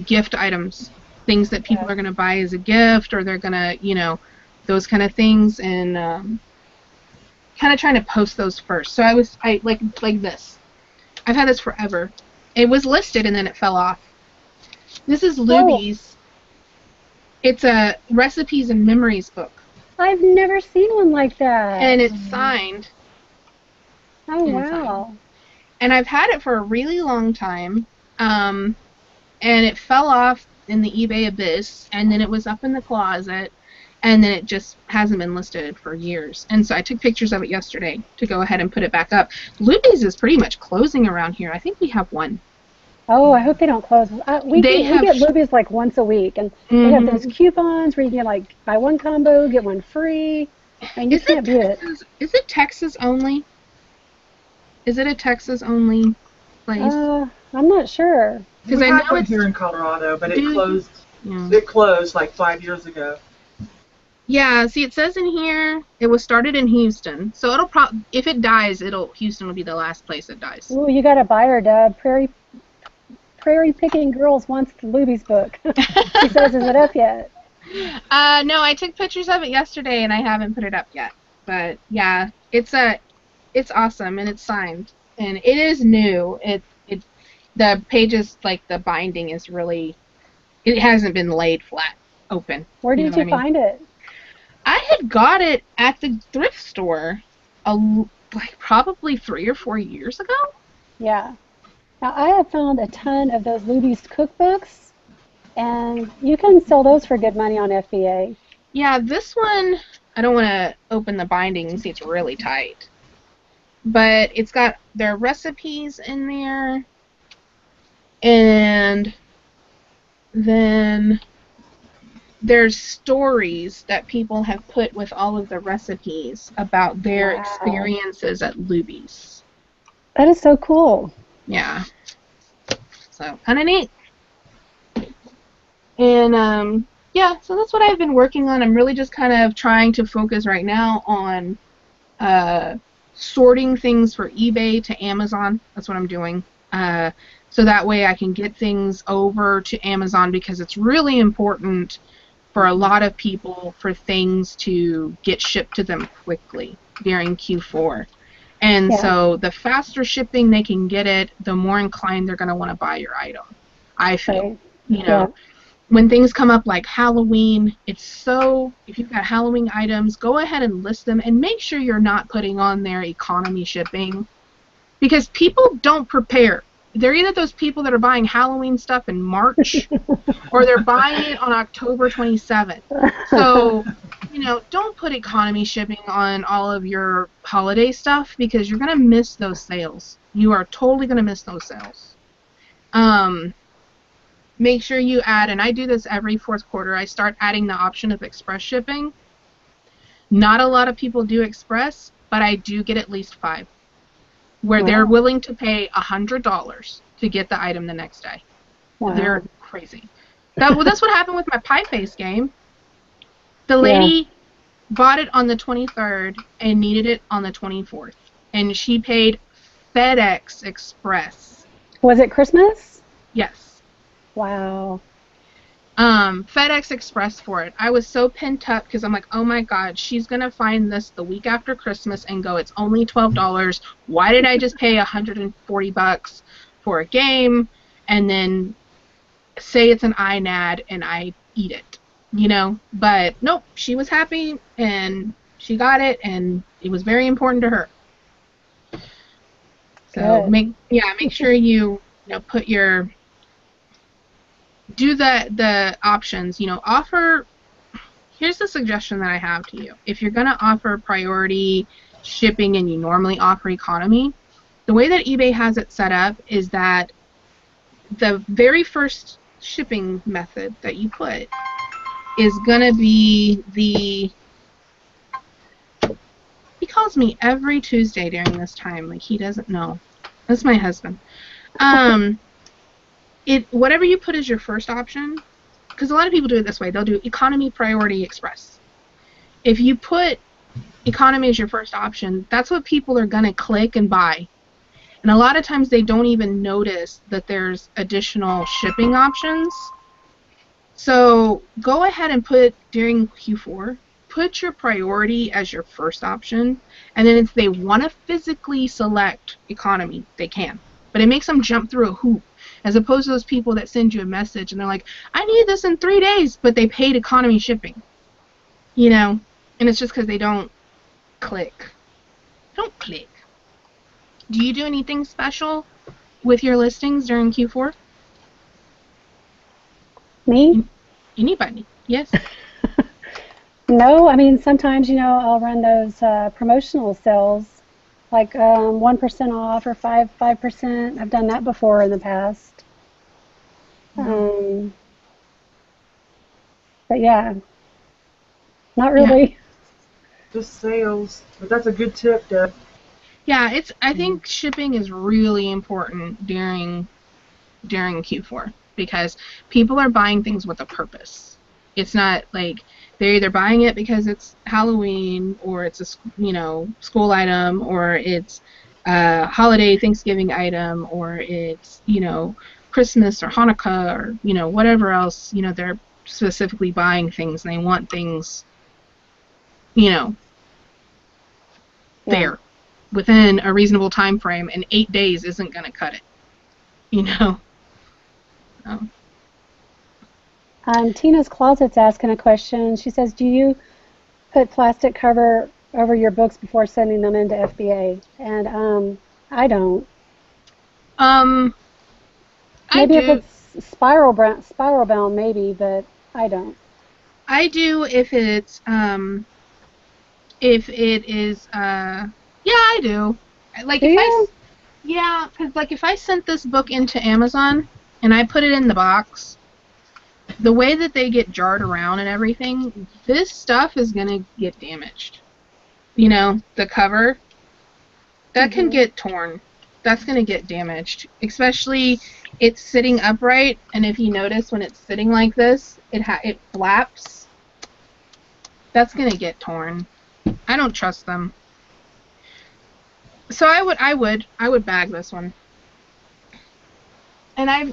gift items, things that people are going to buy as a gift, or they're going to, those kind of things, and kind of trying to post those first. So I like this. I've had this forever. It was listed and then it fell off. This is Luby's. It's a recipes and memories book. I've never seen one like that. And it's signed. Oh, wow. And I've had it for a really long time, and it fell off in the eBay abyss, and then it was up in the closet, and then it just hasn't been listed for years. And so I took pictures of it yesterday to go ahead and put it back up. Luby's is pretty much closing around here. I think we have one. Oh, I hope they don't close. We get Luby's like once a week, and they have those coupons where you can like buy one combo, get one free, and you can't beat it. Is it Texas only? Is it a Texas only place? I'm not sure. Because I know it's here in Colorado, but it closed. Yeah. It closed like 5 years ago. Yeah, see, it says in here it was started in Houston, so it'll if it dies, Houston will be the last place it dies. Ooh, you got a buyer, Deb. Prairie Picking Girls wants the Luby's book. She says, is it up yet? No, I took pictures of it yesterday and I haven't put it up yet. But yeah, it's awesome and it's signed and it is new. The pages, like the binding is really, it hasn't been laid flat open. Where You know did what I you mean? find it? I had got it at the thrift store, like probably 3 or 4 years ago. Yeah. Now, I have found a ton of those Luby's cookbooks, and you can sell those for good money on FBA. Yeah, this one, I don't want to open the binding and see it's really tight. But it's got their recipes in there, and then there's stories that people have put with all of the recipes about their Wow. experiences at Luby's. That is so cool. Yeah. So, kind of neat. And, yeah, so that's what I've been working on. I'm really just kind of trying to focus right now on sorting things for eBay to Amazon. That's what I'm doing. So that way I can get things over to Amazon because it's really important for a lot of people for things to get shipped to them quickly during Q4. And Yeah. so the faster shipping they can get it, the more inclined they're going to want to buy your item, I feel. Right. You Yeah. know, when things come up like Halloween, if you've got Halloween items, go ahead and list them and make sure you're not putting on their economy shipping because people don't prepare. They're either those people that are buying Halloween stuff in March or they're buying it on October 27th. So, don't put economy shipping on all of your holiday stuff because you're going to miss those sales. You are totally going to miss those sales. Make sure you add, and I do this every fourth quarter, I start adding the option of express shipping. Not a lot of people do express, but I do get at least 5 where they're Wow. willing to pay $100 to get the item the next day. Wow. They're crazy. That's what happened with my pie face game. The Yeah. lady bought it on the 23rd and needed it on the 24th, and she paid FedEx Express. Was it Christmas? Yes. Wow. FedEx Express for it. I was so pent up because I'm like, oh my God, she's going to find this the week after Christmas and go, it's only $12. Why did I just pay $140 for a game and then say it's an INAD and I eat it, But nope, she was happy and she got it and it was very important to her. So Good. make sure you put your do the options, offer. Here's the suggestion that I have to you. If you're going to offer priority shipping and you normally offer economy, the way that eBay has it set up is that the very first shipping method that you put is going to be he calls me every Tuesday during this time, like he doesn't know. That's my husband. Whatever you put as your first option, because a lot of people do it this way, they'll do economy, priority, express. If you put economy as your first option, that's what people are going to click and buy. And a lot of times they don't even notice that there's additional shipping options. So go ahead and put, during Q4, put your priority as your first option, and then if they want to physically select economy, they can. But it makes them jump through a hoop, as opposed to those people that send you a message and they're like, I need this in 3 days, but they paid economy shipping. And it's just because they don't click. Don't click. Do you do anything special with your listings during Q4? Me? Anybody? Yes. No, I mean, sometimes, I'll run those promotional sales, like 1% off or 5%. I've done that before in the past. But yeah, not really. Just sales. But that's a good tip, Deb. Yeah, I think shipping is really important during Q4 because people are buying things with a purpose. It's not like they're either buying it because it's Halloween, or it's a school item, or it's a holiday Thanksgiving item, or it's Christmas or Hanukkah, or whatever else. They're specifically buying things, and they want things Yeah. there within a reasonable time frame, and 8 days isn't going to cut it. So, Tina's Closet's asking a question. She says, do you put plastic cover over your books before sending them into FBA? And I don't. I Maybe do. if it's spiral bound, maybe, but I don't. I do if it is yeah, I do. Like Do if you? yeah, because like if I sent this book into Amazon and I put it in the box, the way that they get jarred around and everything, this stuff is gonna get damaged. The cover, that can get torn. That's gonna get damaged. Especially it's sitting upright, and if you notice when it's sitting like this, it flaps. That's gonna get torn. I don't trust them. So I would bag this one. And I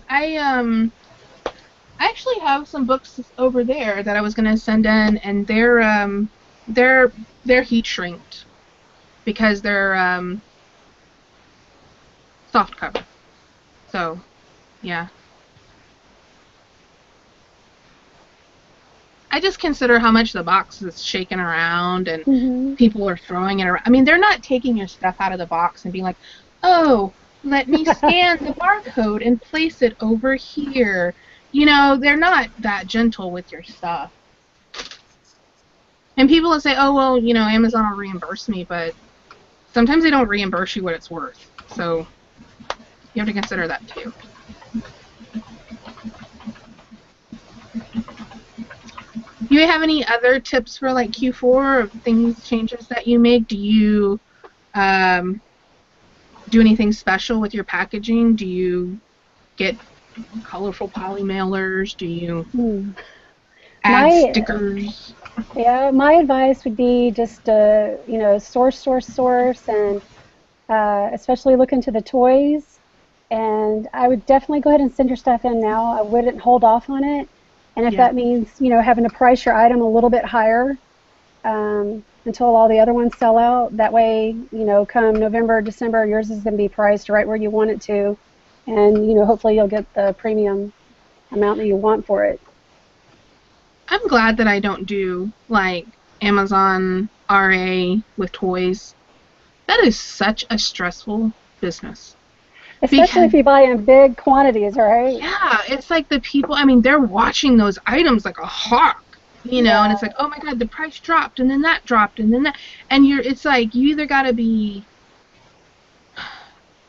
actually have some books over there that I was gonna send in, and they're heat shrinked because they're soft cover. So yeah. I just consider how much the box is shaking around and people are throwing it around. I mean, they're not taking your stuff out of the box and being like, oh, let me scan the barcode and place it over here. They're not that gentle with your stuff. And people will say, oh, well, Amazon will reimburse me, but sometimes they don't reimburse you what it's worth. So you have to consider that too. Do you have any other tips for like Q4 or changes that you make? Do you do anything special with your packaging? Do you get colorful poly mailers? Do you add stickers? Yeah, my advice would be just source, and especially look into the toys. And I would definitely go ahead and send your stuff in now. I wouldn't hold off on it. And if that means, having to price your item a little bit higher until all the other ones sell out, that way, come November, December, yours is going to be priced right where you want it to. And, hopefully you'll get the premium amount that you want for it. I'm glad that I don't do, like, Amazon RA with toys. That is such a stressful business. Especially if you buy in big quantities, right? Yeah, it's like the people, I mean, they're watching those items like a hawk, and it's like, oh my god, the price dropped, and then that dropped, and then that, and it's like, you either gotta be,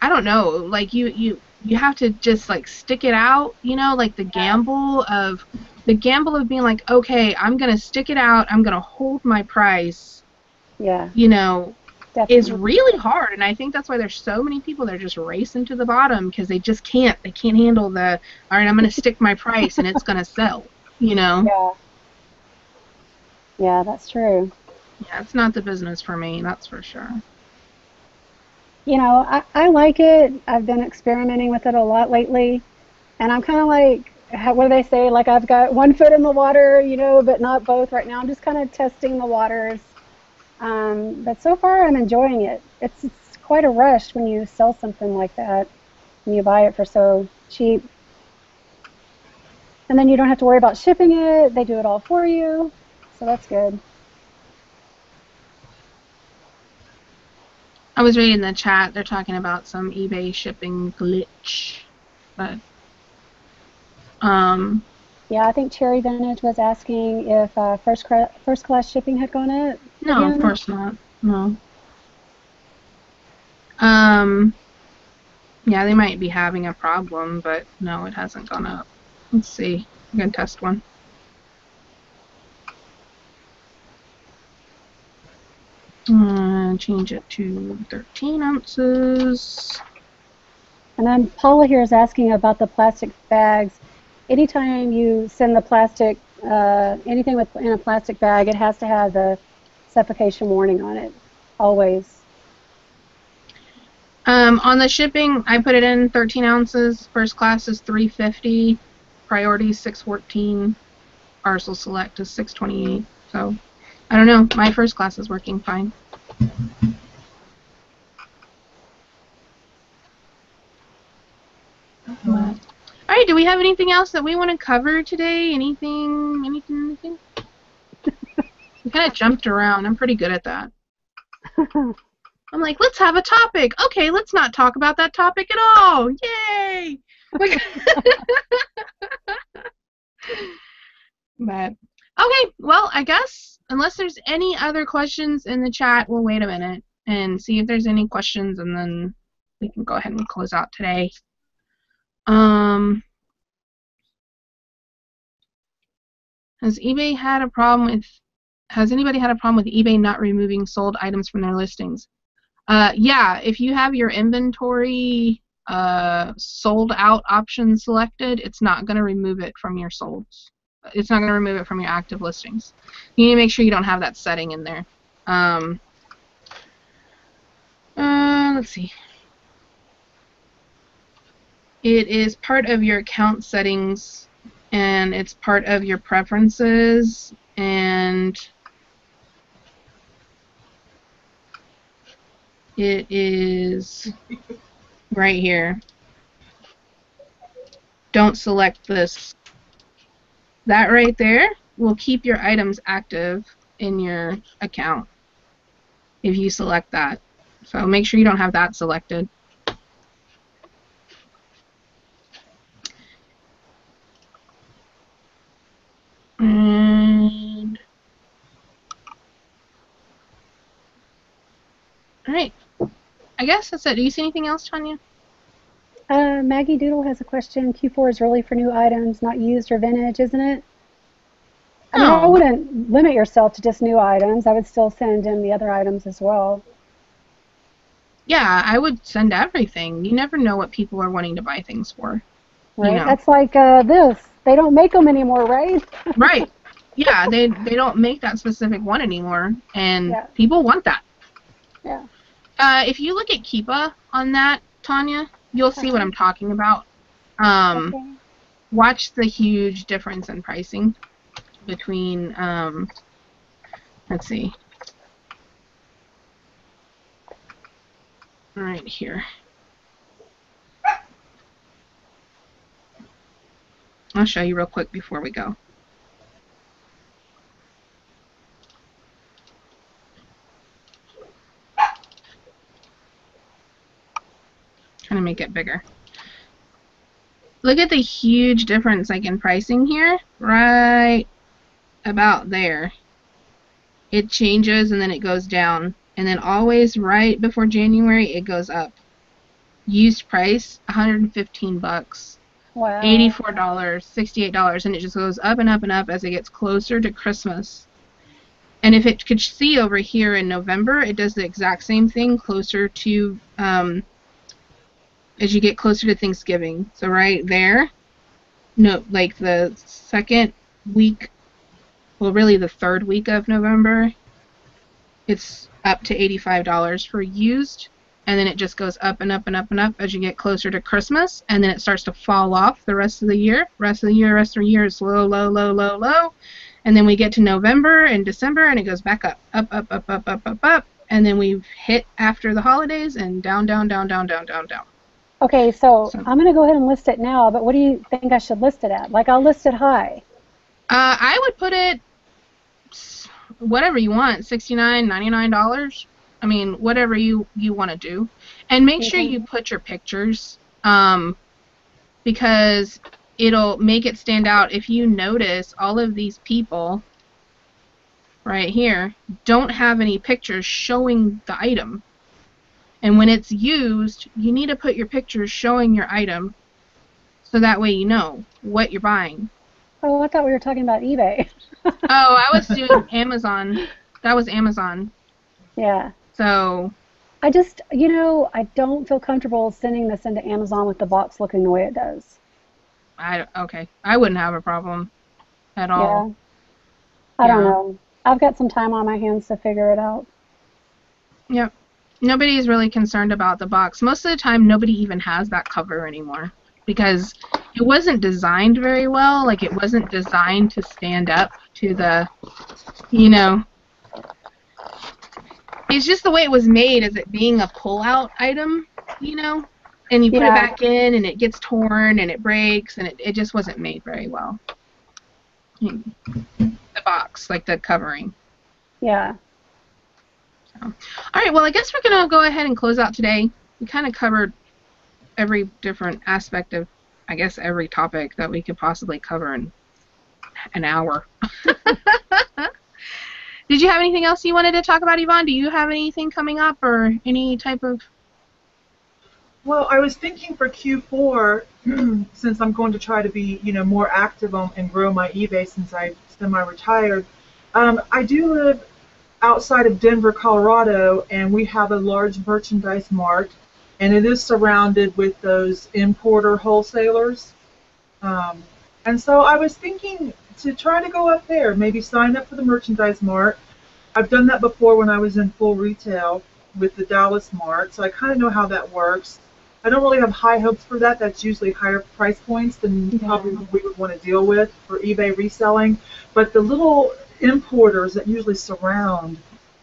I don't know, like, you have to just, like, stick it out, like the gamble of being like, okay, I'm gonna stick it out, I'm gonna hold my price, Definitely. is really hard, and I think that's why there's so many people that are just racing to the bottom, because they just can't handle the, all right, I'm going to stick my price and it's going to sell, Yeah, that's true. Yeah, it's not the business for me, that's for sure. I like it. I've been experimenting with it a lot lately, and I'm kind of like, what do they say, like I've got one foot in the water, but not both right now. I'm just kind of testing the waters. But so far, I'm enjoying it. It's quite a rush when you sell something like that, and you buy it for so cheap. And then you don't have to worry about shipping it. They do it all for you. So that's good. I was reading the chat. They're talking about some eBay shipping glitch. But, yeah, I think Cherry Vintage was asking if first class shipping had gone up. No, of course not. No. Yeah, they might be having a problem, but no, it hasn't gone up. Let's see. I'm going to test one. Change it to 13 ounces. And then Paula here is asking about the plastic bags. Anytime you send the plastic anything in a plastic bag, it has to have the suffocation warning on it, always. On the shipping, I put it in 13 ounces. First class is $3.50. Priority is $6.14. Parcel select is $6.28. So, I don't know. My first class is working fine. All right. Do we have anything else that we want to cover today? Anything? We kind of jumped around. I'm pretty good at that. I'm like, let's have a topic. Okay, let's not talk about that topic at all. Yay! But okay, well, I guess unless there's any other questions in the chat, we'll wait a minute and see if there's any questions, and then we can go ahead and close out today. Has anybody had a problem with eBay not removing sold items from their listings? Yeah, if you have your inventory sold out option selected, it's not going to remove it from your solds. It's not going to remove it from your active listings. You need to make sure you don't have that setting in there. Let's see. It is part of your account settings, and it's part of your preferences, and it is right here. Don't select this. That right there will keep your items active in your account if you select that. So make sure you don't have that selected. And all right, I guess that's it. Do you see anything else, Tonya? Maggie Doodle has a question. Q4 is really for new items, not used or vintage, isn't it? I mean, I wouldn't limit yourself to just new items. I would still send in the other items as well. Yeah, I would send everything. You never know what people are wanting to buy things for. Right. You know. That's like this. They don't make them anymore, right? Right. Yeah, they don't make that specific one anymore, and people want that. Yeah. If you look at Keepa on that, Tonya, you'll see what I'm talking about. Okay. Watch the huge difference in pricing between, let's see. Right here. I'll show you real quick before we go. Trying to make it bigger. Look at the huge difference like in pricing here, right about there. It changes and then it goes down, and then always right before January it goes up. Used price $115. Wow. $84, $68, and it just goes up and up and up as it gets closer to Christmas. And if it could see over here in November, it does the exact same thing closer to as you get closer to Thanksgiving. So right there, no, like the second week, well, really the third week of November, it's up to $85 for used, and then it just goes up and up and up and up as you get closer to Christmas, and then it starts to fall off the rest of the year. Rest of the year is low, low, low, low, low, and then we get to November and December, and it goes back up, up, up, up, up, up, up, up, and then we hit after the holidays and down, down, down, down, down, down, down. Okay, so I'm going to go ahead and list it now, but what do you think I should list it at? Like, I'll list it high. I would put it whatever you want, $69, $99. I mean, whatever you want to do. And make sure you put your pictures, because it'll make it stand out. If you notice, all of these people right here don't have any pictures showing the item. And when it's used, you need to put your pictures showing your item so that way you know what you're buying. Oh, I thought we were talking about eBay. Oh, I was doing Amazon. That was Amazon. Yeah. So I just, you know, I don't feel comfortable sending this into Amazon with the box looking the way it does. okay. I wouldn't have a problem. at Yeah. all. I don't Yeah. know. I've got some time on my hands to figure it out. Yep. Nobody's really concerned about the box. Most of the time, nobody even has that cover anymore because it wasn't designed very well. Like, it wasn't designed to stand up to the, you know, it's just the way it was made as it being a pull-out item, you know, and you put it Yeah. back in and it gets torn and it breaks and it just wasn't made very well. The box, like the covering. Yeah. So. All right, well, I guess we're going to go ahead and close out today. We kind of covered every different aspect of, I guess, every topic that we could possibly cover in an hour. Did you have anything else you wanted to talk about, Yvonne? Do you have anything coming up or any type of... Well, I was thinking for Q4, since I'm going to try to be, more active and grow my eBay since I semi-retired. I do live outside of Denver, Colorado, and we have a large merchandise mart, and it is surrounded with those importer wholesalers. And so I was thinking to try to go up there, maybe sign up for the merchandise mart. I've done that before when I was in full retail with the Dallas mart, so I kind of know how that works. I don't really have high hopes for that. That's usually higher price points than probably we would want to deal with for eBay reselling. But the little importers that usually surround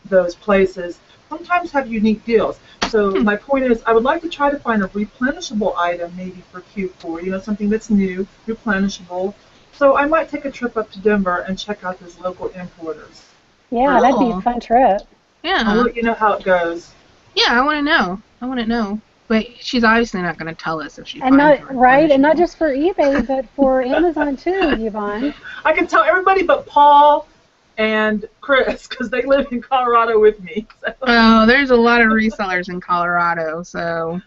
those places sometimes have unique deals. So my point is, I would like to try to find a replenishable item maybe for Q4, something that's new, replenishable. So I might take a trip up to Denver and check out those local importers. Yeah, that'd be a fun trip. Yeah. I'll let you know how it goes. Yeah, I want to know. I want to know. But she's obviously not going to tell us if she And finds not right, and not just for eBay, but for Amazon too, Yvonne. I can tell everybody but Paul and Chris because they live in Colorado with me. So. Oh, there's a lot of resellers in Colorado, so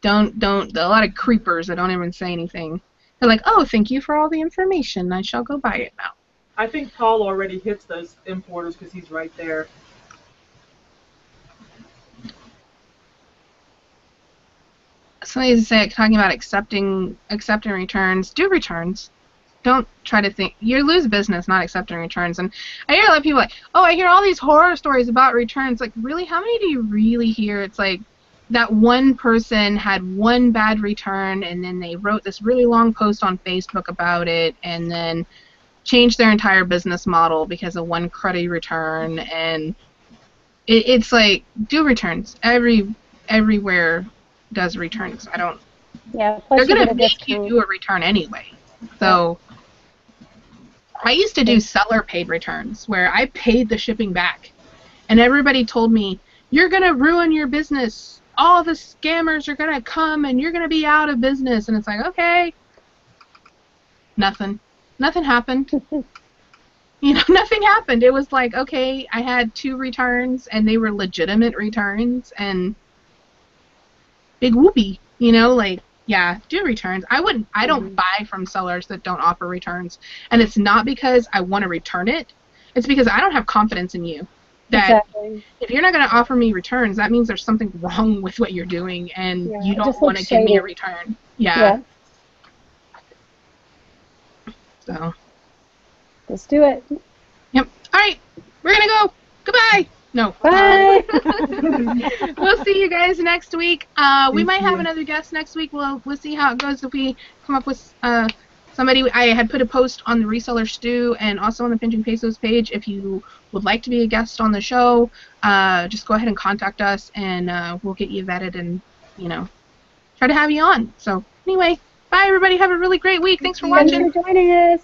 don't a lot of creepers that don't even say anything. They're like, oh, thank you for all the information. I shall go buy it now. I think Paul already hits those importers because he's right there. Somebody's talking about accepting returns. Do returns. Don't try to think. You lose business not accepting returns. And I hear a lot of people like, oh, I hear all these horror stories about returns. Like, really? How many do you really hear? It's like that one person had one bad return, and then they wrote this really long post on Facebook about it, and then changed their entire business model because of one cruddy return. And it's like, do returns. Everywhere does returns. I don't. Yeah. They're gonna make you do a return anyway. So I used to do seller paid returns where I paid the shipping back, and everybody told me, you're gonna ruin your business. All the scammers are gonna come, and you're gonna be out of business. And it's like, okay, nothing happened. Nothing happened. It was like, okay, I had 2 returns, and they were legitimate returns, and big whoopee, like, yeah, do returns. I don't buy from sellers that don't offer returns, and it's not because I want to return it. It's because I don't have confidence in you. That if you're not going to offer me returns, that means there's something wrong with what you're doing, and you don't want to give me a return. Yeah. So. Let's do it. Yep. All right, we're gonna go. Goodbye. No. Bye. We'll see you guys next week. We might have another guest next week. We'll see how it goes if we come up with somebody. I had put a post on the Reseller Stew and also on the Pinching Pesos page. If you would like to be a guest on the show, just go ahead and contact us, and we'll get you vetted and try to have you on. So anyway, bye everybody. Have a really great week. Thanks for watching. Thanks for joining us.